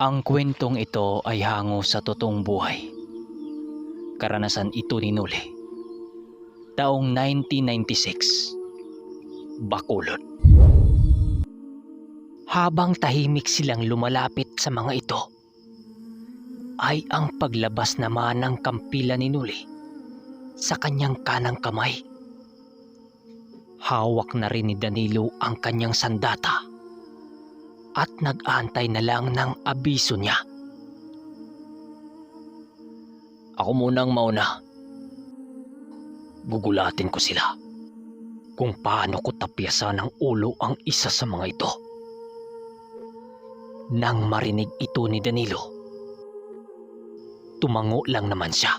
Ang kwentong ito ay hango sa totoong buhay. Karanasan ito ni Noli. Taong 1996, Bacolod. Habang tahimik silang lumalapit sa mga ito, ay ang paglabas naman ng kampila ni Noli sa kanyang kanang kamay. Hawak na rin ni Danilo ang kanyang sandata at nag-aantay na lang ng abiso niya. Ako munang mauna. Gugulatin ko sila kung paano ko tapyasan ng ulo ang isa sa mga ito. Nang marinig ito ni Danilo, tumango lang naman siya.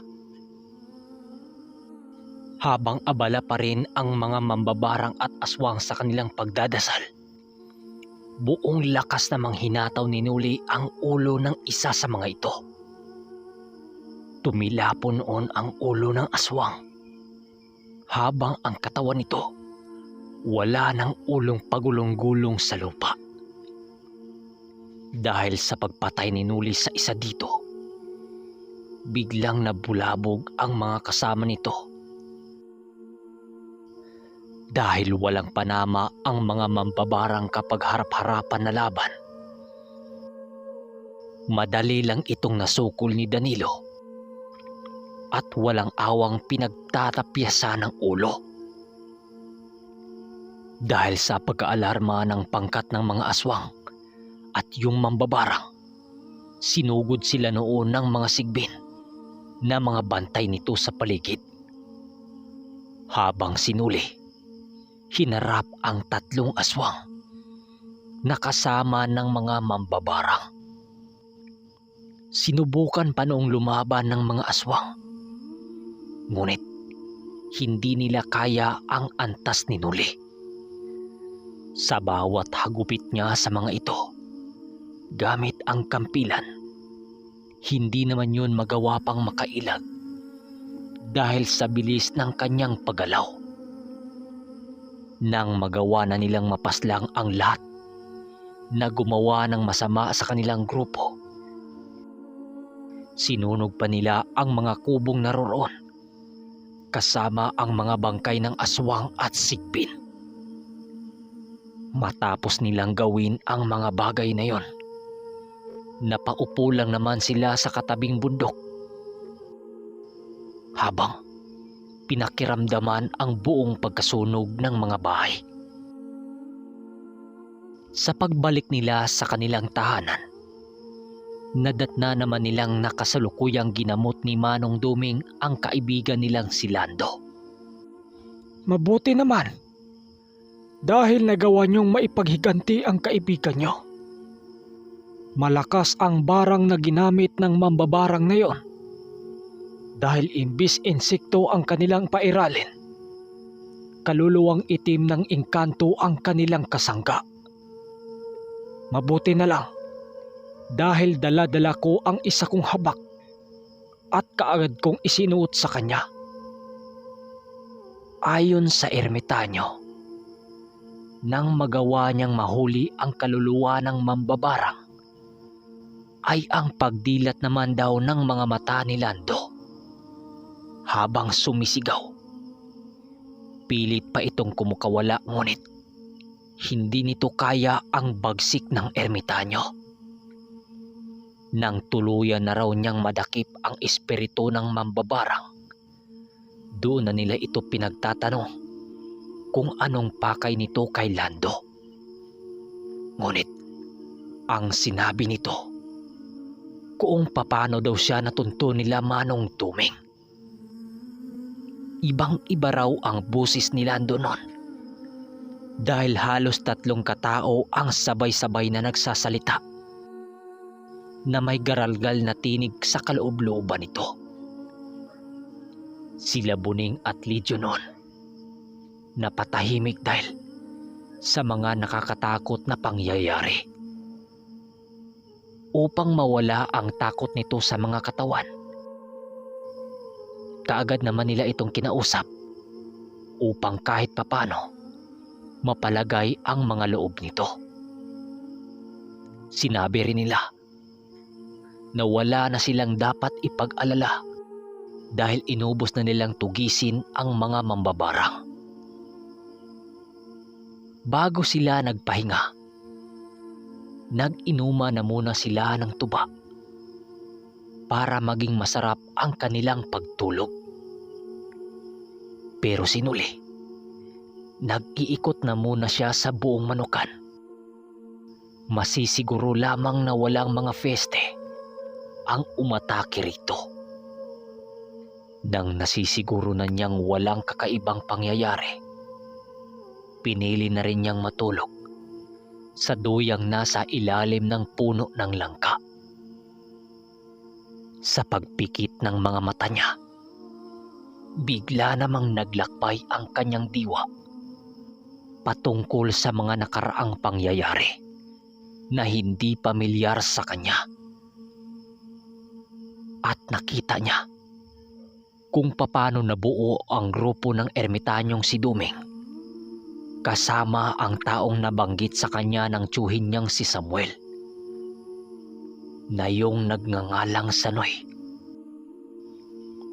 Habang abala pa rin ang mga mambabarang at aswang sa kanilang pagdadasal, buong lakas namang hinataw ni Noli ang ulo ng isa sa mga ito. Tumilapo noon ang ulo ng aswang, habang ang katawan nito wala ng ulong pagulong-gulong sa lupa. Dahil sa pagpatay ni Noli sa isa dito, biglang nabulabog ang mga kasama nito. Dahil walang panama ang mga mambabarang kapag harap-harapan na laban, madali lang itong nasukol ni Danilo at walang awang pinagtatapyasan ng ulo. Dahil sa pagkaalarma ng pangkat ng mga aswang at yung mambabarang, sinugod sila noon ng mga sigbin na mga bantay nito sa paligid. Habang si Noli hinarap ang tatlong aswang na kasama ng mga mambabarang. Sinubukan pa noong lumaban ng mga aswang, ngunit hindi nila kaya ang antas ni Noli. Sa bawat hagupit niya sa mga ito, gamit ang kampilan, hindi naman yun magawa pang makailag dahil sa bilis ng kanyang paggalaw. Nang magawa na nilang mapaslang ang lahat na gumawa ng masama sa kanilang grupo, sinunog pa nila ang mga kubong naroroon kasama ang mga bangkay ng aswang at sigbin. Matapos nilang gawin ang mga bagay na yon, napaupo lang naman sila sa katabing bundok habang pinakiramdaman ang buong pagkasunog ng mga bahay. Sa pagbalik nila sa kanilang tahanan, nadatna naman nilang nakasalukuyang ginamot ni Manong Duming ang kaibigan nilang si Lando. Mabuti naman, dahil nagawa niyong maipaghiganti ang kaibigan niyo. Malakas ang barang na ginamit ng mambabarang na yon. Dahil imbis insekto ang kanilang pairalin, kaluluwang itim ng engkanto ang kanilang kasangga. Mabuti na lang, dahil dala-dala ko ang isa kong habak at kaagad kong isinuot sa kanya. Ayon sa ermitanyo, nang magawa niyang mahuli ang kaluluwa ng mambabarang, ay ang pagdilat naman daw ng mga mata ni Lando. Habang sumisigaw, pilit pa itong kumukawala, ngunit hindi nito kaya ang bagsik ng ermitanyo. Nang tuluyan na raw niyang madakip ang espiritu ng mambabarang, doon na nila ito pinagtatanong kung anong pakay nito kay Lando. Ngunit ang sinabi nito, kung paano daw siya natunto nila Manong Duming. Ibang-iba raw ang busis ni Lando noon, dahil halos 3 katao ang sabay-sabay na nagsasalita na may garalgal na tinig sa kaloob-looban nito. Sila Buning at Lidyo noon napatahimik dahil sa mga nakakatakot na pangyayari. Upang mawala ang takot nito sa mga katawan, kaagad naman nila itong kinausap upang kahit papano mapalagay ang mga loob nito. Sinabi rin nila na wala na silang dapat ipag-alala dahil inubos na nilang tugisin ang mga mambabarang. Bago sila nagpahinga, nag-inuma na muna sila ng tuba para maging masarap ang kanilang pagtulog. Pero sinuli, nag-iikot na muna siya sa buong Manukan. Masisiguro lamang na walang mga feste ang umatake rito. Nang nasisiguro na niyang walang kakaibang pangyayari, pinili na rin niyang matulog sa duyang nasa ilalim ng puno ng langka. Sa pagpikit ng mga mata niya, bigla namang naglakbay ang kanyang diwa patungkol sa mga nakaraang pangyayari na hindi pamilyar sa kanya. At nakita niya kung papaano nabuo ang grupo ng ermitanyong si Duming kasama ang taong nabanggit sa kanya ng tiyuhin niyang si Samuel na yung nagngangalang Sanoy.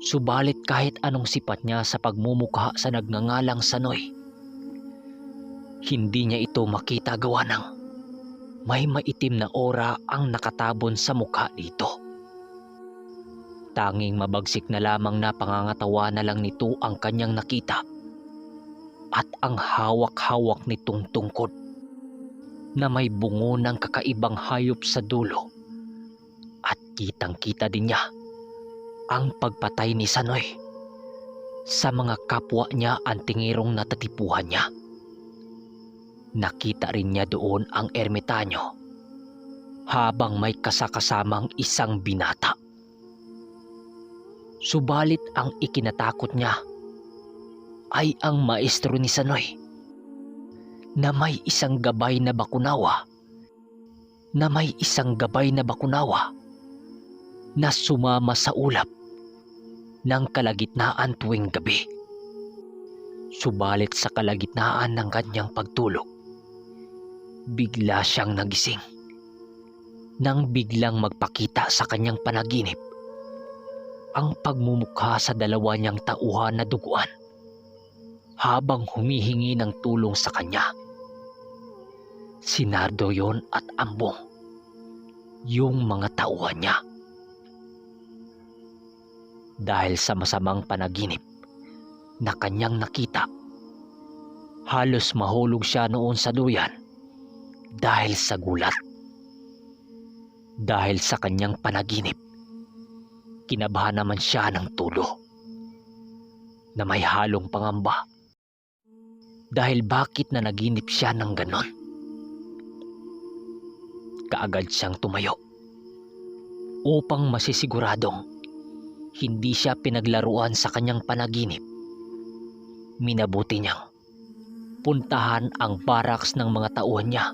Subalit kahit anong sipat niya sa pagmumukha sa nagngangalang Sanoy, hindi niya ito makita gawa ng may maitim na aura ang nakatabon sa mukha nito. Tanging mabagsik na lamang na pangangatawa na lang nito ang kanyang nakita at ang hawak-hawak nitong tungkod na may bungo ng kakaibang hayop sa dulo, at kitang-kita din niya ang pagpatay ni Sanoy sa mga kapwa niya antingirong natatipuhan niya. Nakita rin niya doon ang ermitanyo habang may kasakasamang isang binata. Subalit ang ikinatakot niya ay ang maestro ni Sanoy na may isang gabay na bakunawa na sumama sa ulap ng kalagitnaan tuwing gabi. Subalit sa kalagitnaan ng kanyang pagtulog, bigla siyang nagising nang biglang magpakita sa kanyang panaginip ang pagmumukha sa dalawa niyang tauhan na duguan habang humihingi ng tulong sa kanya. Si Nardo yon at Ambong, yung mga tauhan niya. Dahil sa masamang panaginip na kanyang nakita, halos mahulog siya noon sa duyan dahil sa gulat. Dahil sa kanyang panaginip, kinabahan naman siya ng tulo na may halong pangamba dahil bakit na naginip siya ng ganon. Kaagad siyang tumayo upang masisiguradong hindi siya pinaglaruan sa kanyang panaginip. Minabuti niyang puntahan ang barracks ng mga tauhan niya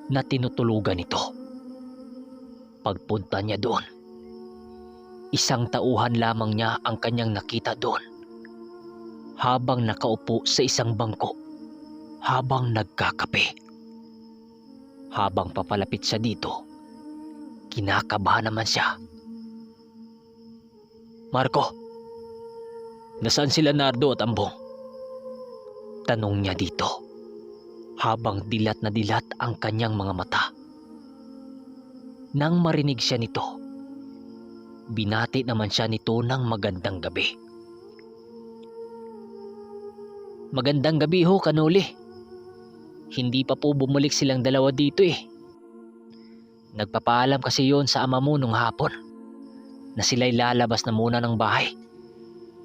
na tinutulugan nito. Pagpunta niya doon, isang tauhan lamang niya ang kanyang nakita doon habang nakaupo sa isang bangko habang nagkakape. Habang papalapit siya dito, kinakabahan naman siya. "Marco, nasaan sila Nardo at Ambong?" tanong niya dito habang dilat na dilat ang kanyang mga mata. Nang marinig siya nito, binati naman siya nito ng magandang gabi. "Magandang gabi ho, Kanuli. Hindi pa po bumalik silang dalawa dito eh. Nagpapaalam kasi yon sa ama mo nung hapon na sila'y lalabas na muna ng bahay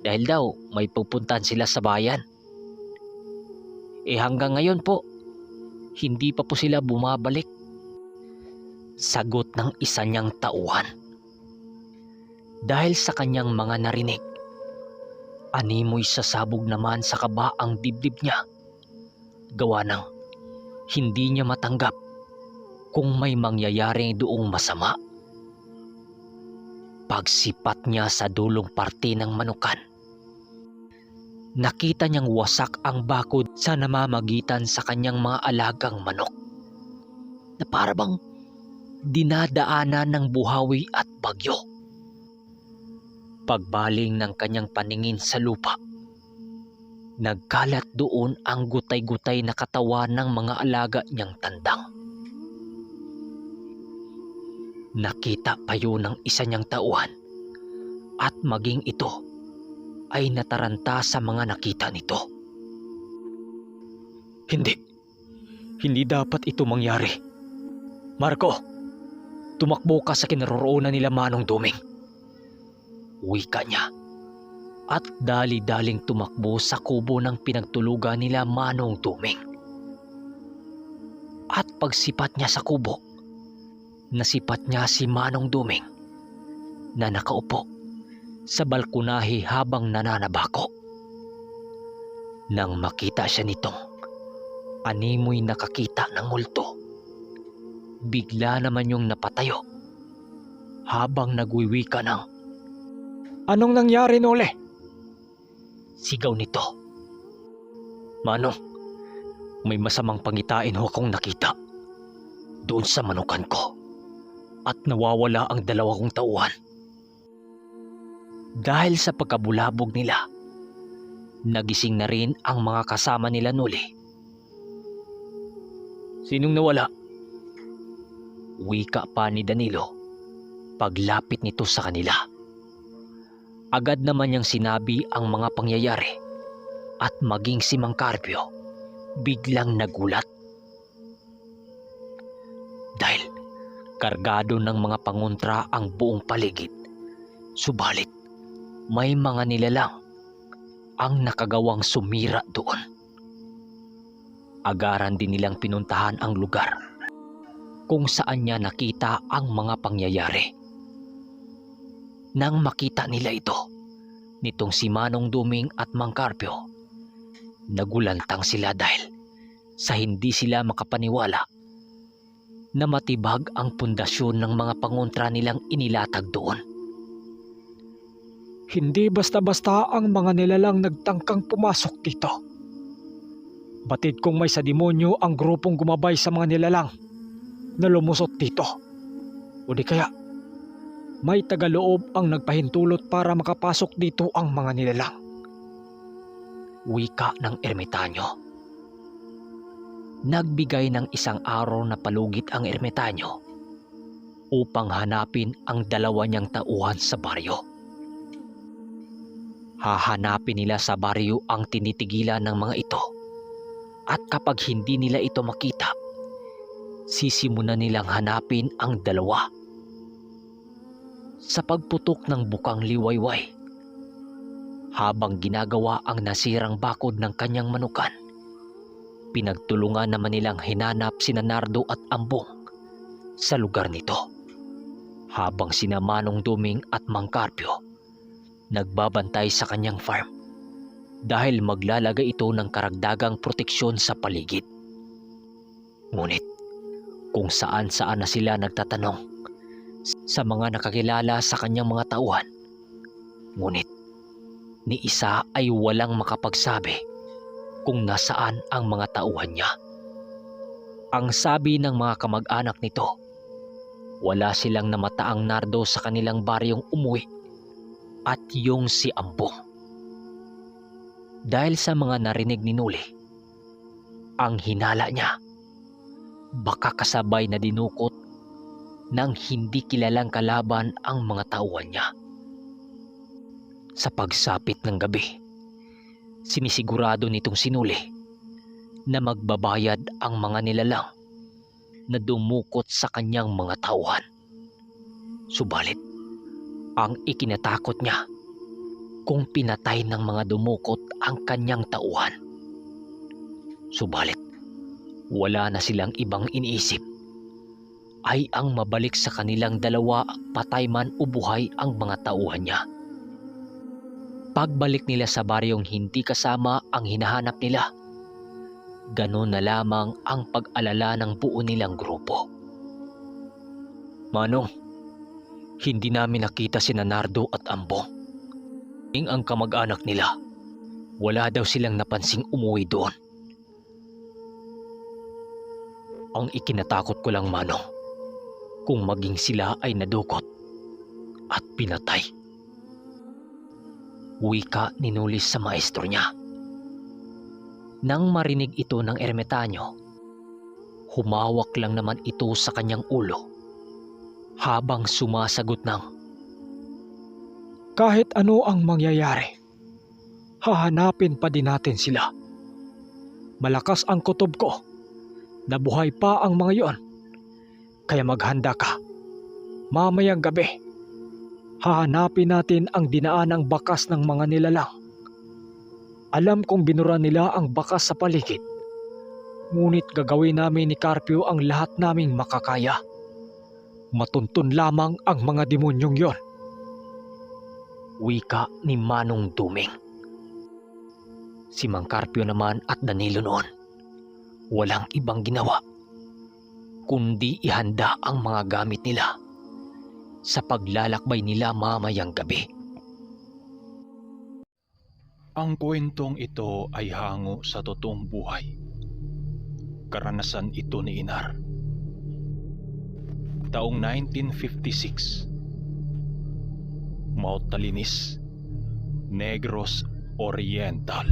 dahil daw may pupuntahan sila sa bayan. Hanggang ngayon po, hindi pa po sila bumabalik," sagot ng isa niyang tauhan. Dahil sa kanyang mga narinig, animoy sasabog naman sa kaba ang dibdib niya. Gawa ng hindi niya matanggap kung may mangyayari doong masama. Pagsipat niya sa dulong parte ng Manukan, nakita niyang wasak ang bakod sa namamagitan sa kanyang mga alagang manok na parabang dinadaanan ng buhawi at bagyo. Pagbaling ng kanyang paningin sa lupa, nagkalat doon ang gutay-gutay na katawan ng mga alaga niyang tandang. Nakita pa yun ng isa niyang tauhan at maging ito ay nataranta sa mga nakita nito. Hindi dapat ito mangyari. Marco, tumakbo ka sa kinaroroonan nila Manong Duming. Wika niya at dali-daling tumakbo sa kubo ng pinagtulugan nila Manong Duming. At pagsipat niya sa kubo, nasipat niya si Manong Duming na nakaupo sa balkonahe habang nananabako. Nang makita siya nitong animoy nakakita ng multo, bigla naman yung napatayo habang nagwiwika ng Anong nangyari, Nole? sigaw nito. Manong, may masamang pangitain ho akong nakita doon sa manukan ko at nawawala ang dalawa kong tauhan. Dahil sa pagkabulabog nila, nagising na rin ang mga kasama nila Noli. Sinong nawala? Wika pa ni Danilo paglapit nito sa kanila. Agad naman niyang sinabi ang mga pangyayari at maging si Mang Carpio biglang nagulat. Dahil kargado ng mga pangontra ang buong paligid, subalit may mga nilalang ang nakagawang sumira doon. Agaran din nilang pinuntahan ang lugar kung saan niya nakita ang mga pangyayari. Nang makita nila ito, nitong si Manong Duming at Mang Carpio, nagulantang sila dahil sa hindi sila makapaniwala na matibag ang pundasyon ng mga pangontra nilang inilatag doon. Hindi basta-basta ang mga nilalang nagtangkang pumasok dito. Batid kong may sa demonyo ang grupong gumabay sa mga nilalang na lumusot dito. O di kaya, may tagaloob ang nagpahintulot para makapasok dito ang mga nilalang. Wika ng ermitanyo. Nagbigay ng isang araw na palugit ang ermitanyo upang hanapin ang dalawa niyang tauhan sa baryo. Hahanapin nila sa baryo ang tinitigilan ng mga ito at kapag hindi nila ito makita, sisimulan nilang hanapin ang dalawa. Sa pagputok ng bukang liwayway, habang ginagawa ang nasirang bakod ng kanyang manukan, pinagtulungan naman nilang hinanap sina Nardo at Ambong sa lugar nito, habang sina Manong Duming at Mang Carpio nagbabantay sa kanyang farm dahil maglalagay ito ng karagdagang proteksyon sa paligid. Ngunit kung saan-saan na sila nagtatanong sa mga nakakilala sa kanyang mga tauhan, ngunit ni isa ay walang makapagsabi kung nasaan ang mga tauhan niya. Ang sabi ng mga kamag-anak nito, wala silang namataang Nardo sa kanilang baryong umuwi at yung si Ambong. Dahil sa mga narinig ni Nuli, ang hinala niya, baka kasabay na dinukot ng hindi kilalang kalaban ang mga tauhan niya. Sa pagsapit ng gabi, sinisigurado nitong si Nuli na magbabayad ang mga nilalang na dumukot sa kanyang mga tauhan. Subalit, ang ikinatakot niya kung pinatay ng mga dumukot ang kanyang tauhan. Subalit, wala na silang ibang iniisip ay ang mabalik sa kanilang dalawa, patay man o buhay ang mga tauhan niya. Pagbalik nila sa baryong hindi kasama ang hinahanap nila, ganun na lamang ang pag-alala ng buo nilang grupo. Manong, hindi namin nakita si Nardo at Ambong. Ang kamag-anak nila, wala daw silang napansing umuwi doon. Ang ikinatakot ko lang, Manong, kung maging sila ay nadukot at pinatay. Wika ni Nulis sa maestro niya. Nang marinig ito ng ermitanyo, humawak lang naman ito sa kanyang ulo habang sumasagot ng, Kahit ano ang mangyayari, hahanapin pa din natin sila. Malakas ang kutob ko na buhay pa ang mga yon. Kaya maghanda ka. Mamayang gabi, hahanapin natin ang dinaanang bakas ng mga nilalang. Alam kong binura nila ang bakas sa paligid. Ngunit gagawin namin ni Carpio ang lahat naming makakaya. Matuntun lamang ang mga demonyong yon. wika ni Manong Duming. Si Mang Carpio naman at Danilo noon, walang ibang ginawa kundi ihanda ang mga gamit nila sa paglalakbay nila mamayang gabi. Ang kwentong ito ay hango sa totoong buhay. Karanasan ito ni Inar. Taong 1956, Mount Talinis, Negros Oriental.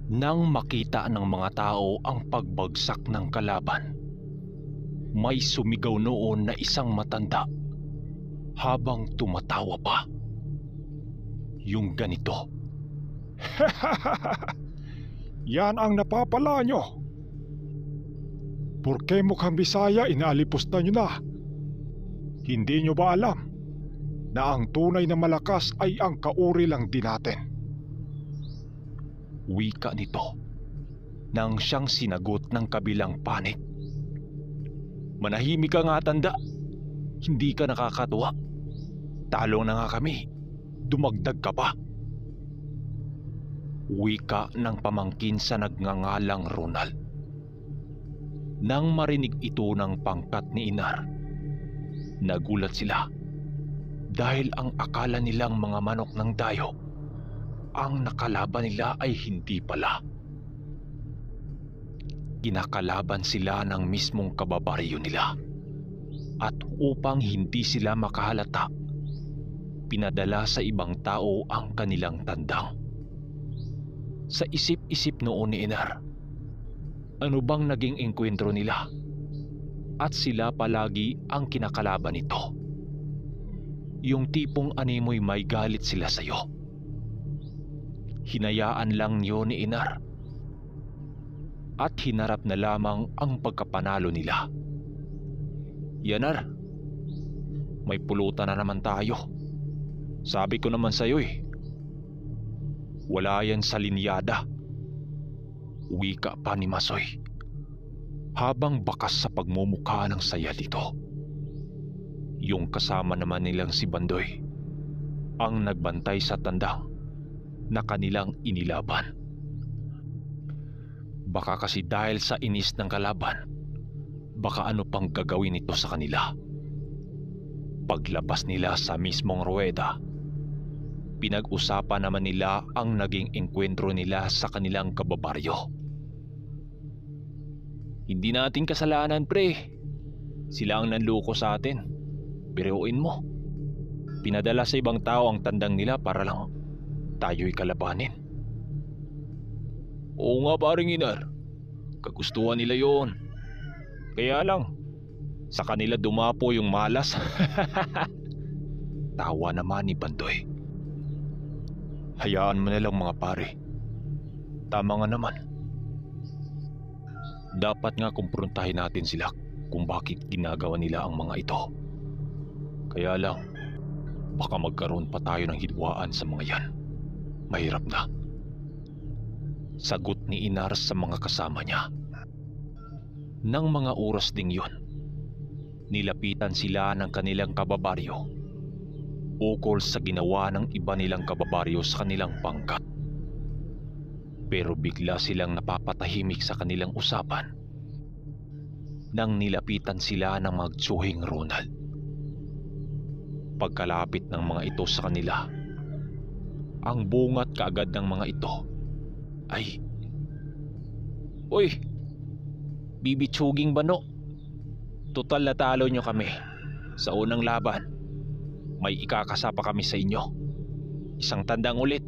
Nang makita ng mga tao ang pagbagsak ng kalaban, may sumigaw noon na isang matanda habang tumatawa pa. Yung ganito. Yan ang napapala nyo. Porke mukhang Bisaya, inaalipusta nyo na. Hindi nyo ba alam na ang tunay na malakas ay ang kauri lang din natin? Wika nito nang siyang sinagot ng kabilang panig. Manahimik ka nga, tanda. Hindi ka nakakatuwa. Talo na nga kami. Dumagdag ka pa. Wika ng pamangkin sa nagngangalang Ronald. Nang marinig ito ng pangkat ni Inar, nagulat sila dahil ang akala nilang mga manok ng dayo, ang nakalaban nila ay hindi pala. Kinakalaban sila ng mismong kababaryo nila, at upang hindi sila makahalata, pinadala sa ibang tao ang kanilang tandang. Sa isip-isip noon ni Inar, ano bang naging engkwentro nila? At sila palagi ang kinakalaban nito. Yung tipong animoy may galit sila sa'yo. Hinayaan lang niyo ni Inar at hinarap na lamang ang pagkapanalo nila. Yanar, may pulutan na naman tayo. Sabi ko naman sa'yo eh. Wala yan sa linyada. Wika pa ni Masoy habang bakas sa pagmumukha ng saya dito. Yung kasama naman nilang si Bandoy ang nagbantay sa tandang na kanilang inilaban. Baka kasi dahil sa inis ng kalaban, baka ano pang gagawin nito sa kanila. Paglabas nila sa mismong ruweda, pinag-usapan naman nila ang naging engkwentro nila sa kanilang kababaryo. Hindi natin kasalanan, pre. Sila ang nanloko sa atin. Biruin mo. Pinadala sa ibang tao ang tandang nila para lang tayo'y kalabanin. Oo nga, paring Inar. Kagustuhan nila yon. Kaya lang, sa kanila dumapo yung malas. Tawa naman ni Bandoy. Hayaan mo na lang mga pare. Tama nga naman. Dapat nga kumprontahin natin sila kung bakit ginagawa nila ang mga ito. Kaya lang, baka magkaroon pa tayo ng hidwaan sa mga yan. Mahirap na. Sagot ni Inar sa mga kasama niya. Nang mga oras ding yun, nilapitan sila ng kanilang kababaryo ukol sa ginawa ng iba nilang kababaryo sa kanilang pangkat. Pero bigla silang napapatahimik sa kanilang usapan nang nilapitan sila ng magtsuhing Ronald. Pagkalapit ng mga ito sa kanila, ang bungat kaagad ng mga ito ay, "Uy, bibitsuging bano, total na talo nyo kami sa unang laban, may ikakasa pa kami sa inyo. Isang tandang ulit,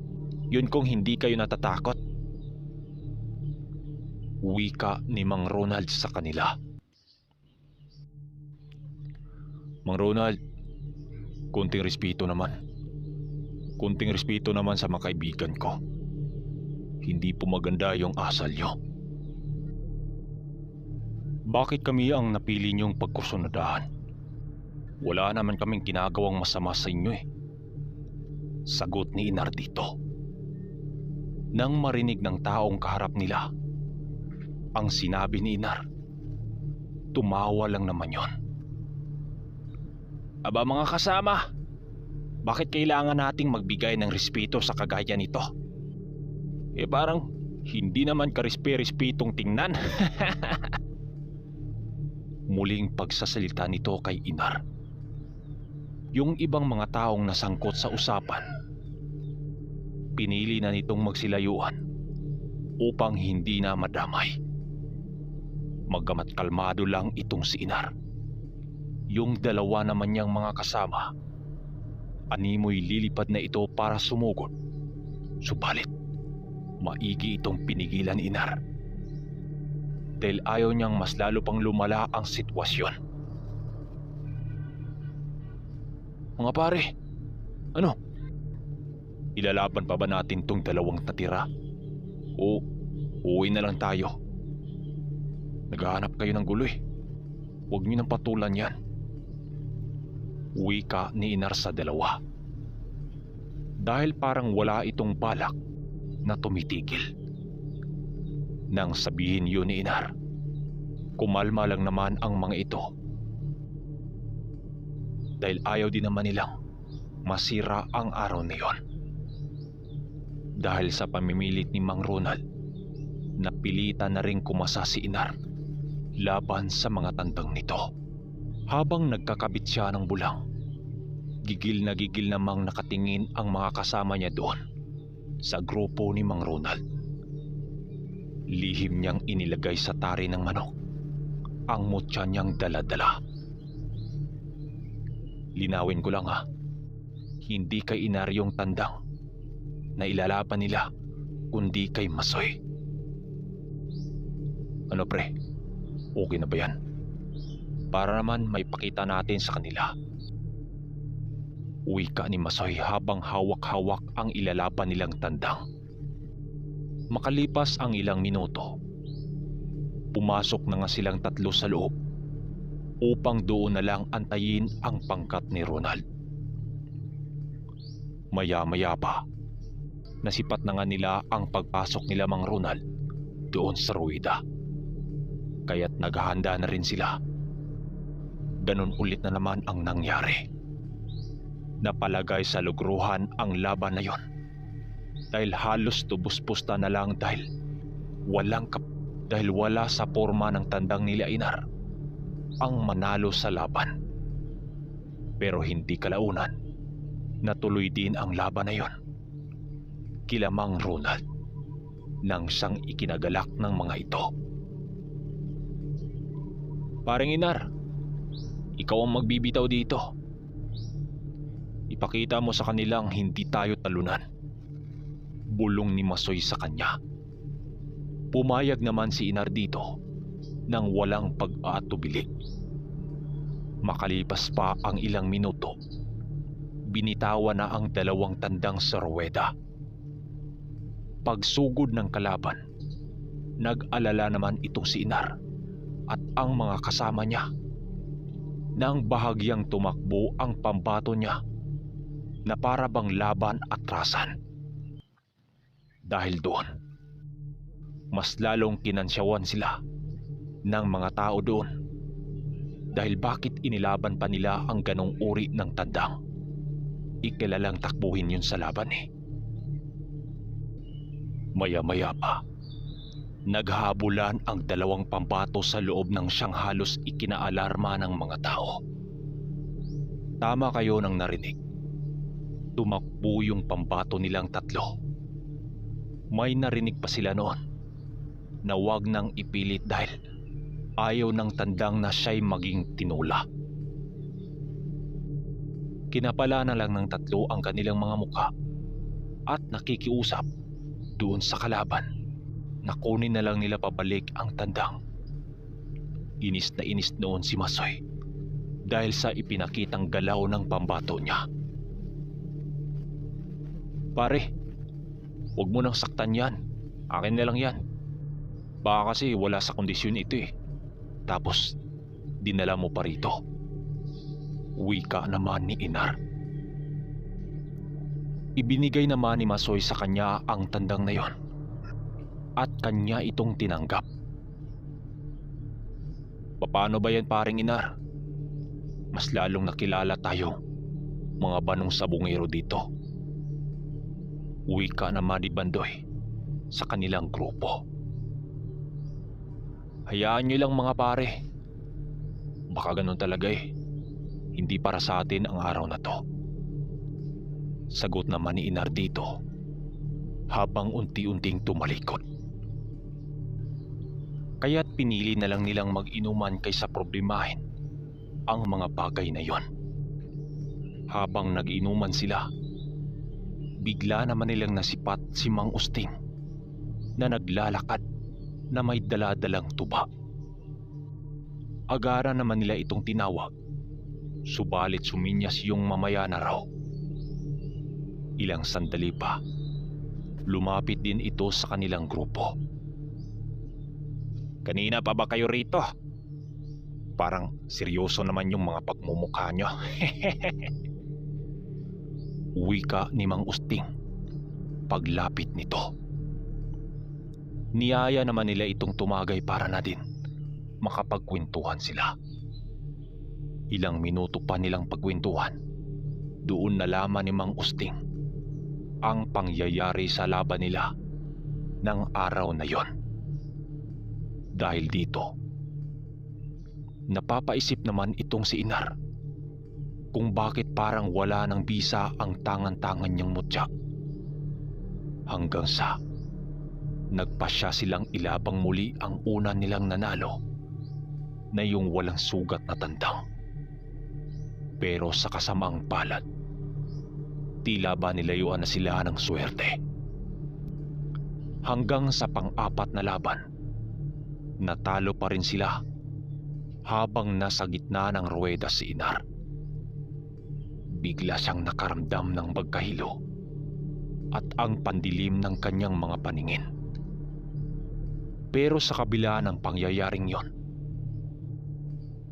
yun kung hindi kayo natatakot. Wika ni Mang Ronald sa kanila. Mang Ronald, kunting respeto naman. Kunting respeto naman sa mga kaibigan ko. Hindi po maganda yung asal nyo. Bakit kami ang napili niyong pagkursunadahan? Wala naman kaming ginagawang masama sa inyo eh. Sagot ni Inar dito. Nang marinig ng taong kaharap nila ang sinabi ni Inar, tumawa lang naman yon. Aba mga kasama, bakit kailangan nating magbigay ng respeto sa kagaya nito? Eh parang hindi naman karespe-respetong tingnan. Muling pagsasalita nito kay Inar. Yung ibang mga taong nasangkot sa usapan, pinili na nitong magsilayuan upang hindi na madamay. Magamat kalmado lang itong si Inar, yung dalawa naman niyang mga kasama, animoy lilipad na ito para sumugod. Subalit, maigi itong pinigilan ni Inar dahil ayaw niyang mas lalo pang lumala ang sitwasyon. Mga pare, ano? Ilalaban pa ba natin tong dalawang natira? O uwi na lang tayo? Naghahanap kayo ng gulo eh. Huwag niyo nang patulan yan. Wika ni Inar sa dalawa. Dahil parang wala itong balak na tumitigil. Nang sabihin yun ni Inar, kumalma lang naman ang mga ito. Dahil ayaw din naman nilang masira ang araw na yon. Dahil sa pamimilit ni Mang Ronald, napilitan na rin kumasa si Inar laban sa mga tandang nito. Habang nagkakabit siya ng bulang, gigil na gigil namang nakatingin ang mga kasama niya doon sa grupo ni Mang Ronald. Lihim niyang inilagay sa tari ng manok ang mutya niyang dala-dala. Linawin ko lang ha, hindi kay Inar yung tandang na ilalaban nila, kundi kay Masoy. Ano pre, okay na ba yan? Para naman may pakita natin sa kanila. Wika ni Masoy habang hawak-hawak ang ilalaban nilang tandang. Makalipas ang ilang minuto, pumasok na nga silang tatlo sa loob upang doon na lang antayin ang pangkat ni Ronald. Maya-maya pa, nasipat na nga nila ang pagpasok nila Mang Ronald doon sa ruwida. Kaya't naghahanda na rin sila. Ganun ulit na naman ang nangyari. Napalagay sa lugruhan ang laban na yon dahil halos tubos-pusta na lang dahil wala sa porma ng tandang nila Inar ang manalo sa laban. Pero hindi kalaunan, natuloy din ang laban na yon kila Mang Ronald nang siyang ikinagalak ng mga ito. Parang Inar, ikaw ang magbibitaw dito. Ipakita mo sa kanilang hindi tayo talunan. Bulong ni Masoy sa kanya. Pumayag naman si Inar dito nang walang pag-aatubili. Makalipas pa ang ilang minuto, binitawan na ang dalawang tandang sa ruweda. Pagsugod ng kalaban, nag-alala naman itong si Inar at ang mga kasama niya nang bahagyang tumakbo ang pambato niya na para bang laban atrasan. Dahil doon, mas lalong kinansyawan sila ng mga tao doon dahil bakit inilaban pa nila ang ganong uri ng tandang. Ikilalang takbuhin yun sa laban eh. Maya-maya pa, naghabulan ang dalawang pambato sa loob ng siyang halos ikinaalarma ng mga tao. Tama kayo nang narinig. Tumakbo yung pambato nilang tatlo. May narinig pa sila noon na wag nang ipilit dahil ayaw ng tandang na siya'y maging tinula. Kinapala na lang ng tatlo ang kanilang mga muka at nakikiusap doon sa kalaban na kunin na lang nila pabalik ang tandang. Inis na inis noon si Masoy dahil sa ipinakitang galaw ng pambato niya. Pare, huwag mo nang saktan yan. Akin na lang yan. Baka kasi wala sa kondisyon ito eh. Tapos, dinala mo pa rito. Wika naman ni Inar. Ibinigay naman ni Masoy sa kanya ang tandang na yon at kanya itong tinanggap. Paano ba yan paring Inar? Mas lalong nakilala tayong mga banong sabungero dito. Wika naman ni Bandoy sa kanilang grupo. Hayaan nyo lang mga pare. Baka ganun talaga eh. Hindi para sa atin ang araw na to. Sagot naman ni Inar dito habang unti-unting tumalikod. Kaya't pinili na lang nilang mag-inuman kaysa problemahin ang mga bagay na yon. Habang nag-inuman sila, bigla naman nilang nasipat si Mang Usting na naglalakad na may daladalang tuba. Agara naman nila itong tinawag, subalit suminyas yung mamaya na raw. Ilang sandali pa, lumapit din ito sa kanilang grupo. Kanina pa ba kayo rito? Parang seryoso naman yung mga pagmumukha nyo. Wika ni Mang Usting paglapit nito. Niyaya naman nila itong tumagay para na din makapagkwentuhan sila. Ilang minuto pa nilang pagkwentuhan, doon nalaman ni Mang Usting ang pangyayari sa laban nila ng araw na yon. Dahil dito, napapaisip naman itong si Inar kung bakit parang wala ng bisa ang tangan-tangan niyang mutya. Hanggang sa nagpasya silang ilabang muli ang una nilang nanalo na yung walang sugat na tandang. Pero sa kasamaang palad, tila ba nilayuan na sila ng swerte. Hanggang sa pang-apat na laban, natalo pa rin sila habang nasa gitna ng ruweda si Inar. Bigla siyang nakaramdam ng pagkahilo at ang pandilim ng kanyang mga paningin. Pero sa kabila ng pangyayaring yon,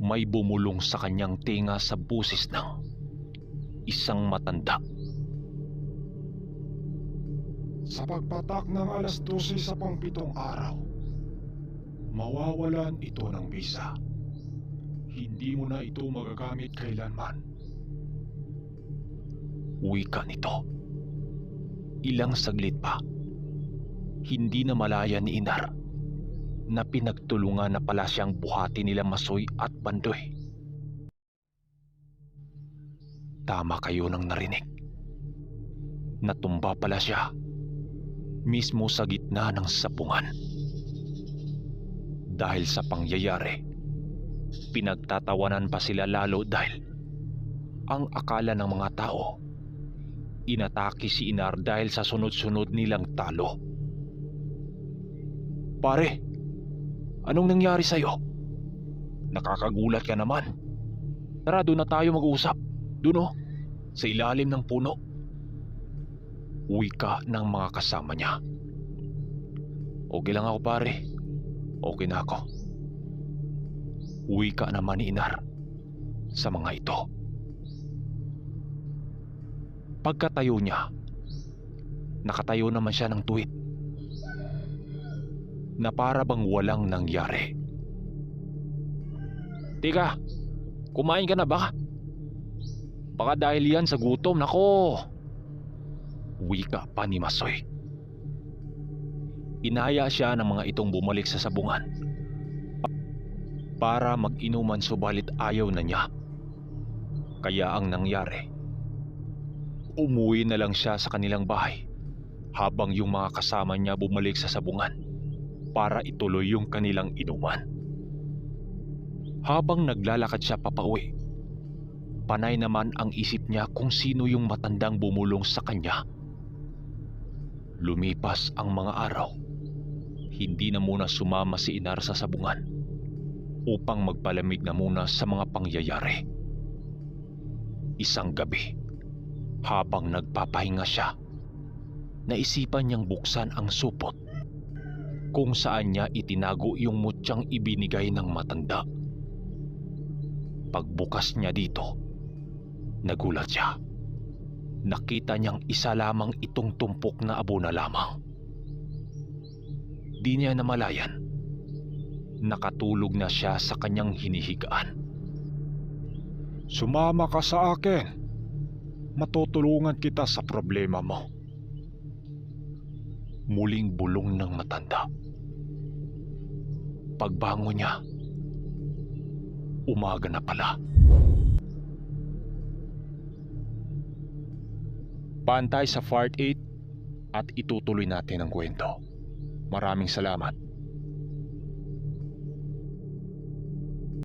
may bumulong sa kanyang tinga sa busis ng isang matanda. Sa pagpatak ng alas 12 sa pang-7 araw, mawawalan ito ng bisa. Hindi mo na ito magagamit kailanman. Wika nito. Ilang saglit pa, hindi na malaya ni Inar na pinagtulungan na pala siyang buhati nila Masoy at Bandoy. Tama kayo nang narinig. Natumba pala siya mismo sa gitna ng sapungan. Dahil sa pangyayari, pinagtatawanan pa sila lalo dahil ang akala ng mga tao, inatake si Inar dahil sa sunod-sunod nilang talo. Pare, anong nangyari sa'yo? Nakakagulat ka naman. Tara, doon na tayo mag-usap. Doon sa ilalim ng puno. Wika ng mga kasama niya. Okay lang ako pare. Okay na ako. Wika naman ni Inar sa mga ito. Pagkatayo niya, nakatayo naman siya ng tuwid na para bang walang nangyari. Tika, kumain ka na ba? Baka dahil yan sa gutom, nako. Wika pa ni Masoy. Inaya siya ng mga itong bumalik sa sabungan para mag-inuman, subalit ayaw na niya. Kaya ang nangyari, umuwi na lang siya sa kanilang bahay habang yung mga kasama niya bumalik sa sabungan para ituloy yung kanilang inuman. Habang naglalakad siya papauwi, panay naman ang isip niya kung sino yung matandang bumulong sa kanya. Lumipas ang mga araw. Hindi na muna sumama si Inar sa sabungan upang magpalamig na muna sa mga pangyayari. Isang gabi, habang nagpapahinga siya, naisipan niyang buksan ang supot kung saan niya itinago yung mutyang ibinigay ng matanda. Pagbukas niya dito, nagulat siya. Nakita niyang isa lamang itong tumpok na abo na lamang. Di niya namalayan, nakatulog na siya sa kanyang hinihigaan. Sumama ka sa akin. Matutulungan kita sa problema mo. Muling bulong ng matanda. Pagbangon niya, umaga na pala. Pantay sa Part 8 at itutuloy natin ang kwento. Maraming salamat.